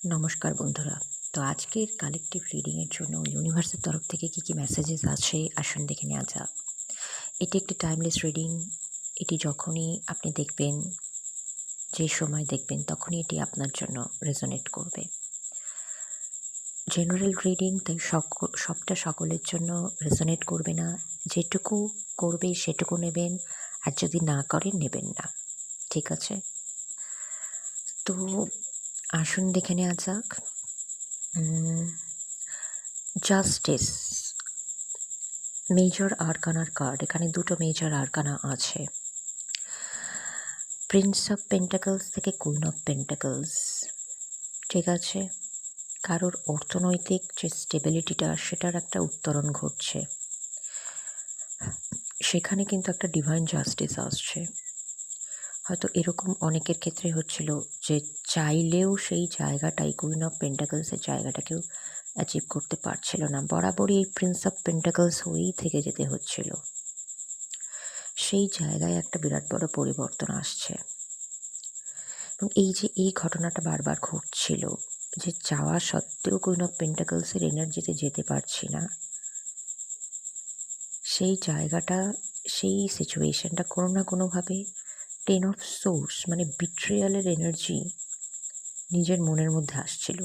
নমস্কার বন্ধুরা। তো আজকের কালেকটিভ রিডিংয়ের জন্য ইউনিভার্সের তরফ থেকে কী কী মেসেজেস আছে আসুন দেখে নেওয়া যাক। এটি একটি টাইমলেস রিডিং। এটি যখনই আপনি দেখবেন, যে সময় দেখবেন তখনই এটি আপনার জন্য রেজোনেট করবে। জেনারেল রিডিং, তাই সবটা সকলের জন্য রেজোনেট করবে না। যেটুকু করবে সেটুকু নেবেন, আর যদি না করেন নেবেন না, ঠিক আছে? তো আসুন দেখে নেওয়া যাক। জাস্টিস, মেজর আরকানার কার্ড। এখানে দুটো মেজর আরকানা আছে, প্রিন্স অফ পেন্টাকলস থেকে কুইন অফ পেন্টাকলস। ঠিক আছে, কারোর অর্থনৈতিক যে স্টেবিলিটিটা সেটার একটা উত্তরণ ঘটছে, সেখানে কিন্তু একটা ডিভাইন জাস্টিস আসছে। হয়তো এরকম অনেকের ক্ষেত্রে হচ্ছিল যে চাইলেও সেই জায়গাটাই, কুইন অফ পেন্টাকলসের জায়গাটাকেও অ্যাচিভ করতে পারছিল না, বরাবরই এই প্রিন্স অফ পেন্টাকলস হয়েই থেকে যেতে হচ্ছিল। সেই জায়গায় একটা বিরাট বড় পরিবর্তন আসছে। এবং এই যে এই ঘটনাটা বারবার ঘটছিল, যে চাওয়া সত্ত্বেও কুইন অফ পেন্টাকলসের এনার্জিতে যেতে পারছি না, সেই জায়গাটা, সেই সিচুয়েশনটা কোনো না কোনোভাবে টেন অফ সোর্স মানে বিট্রিয়ালের এনার্জি নিজের মনের মধ্যে আসছিল।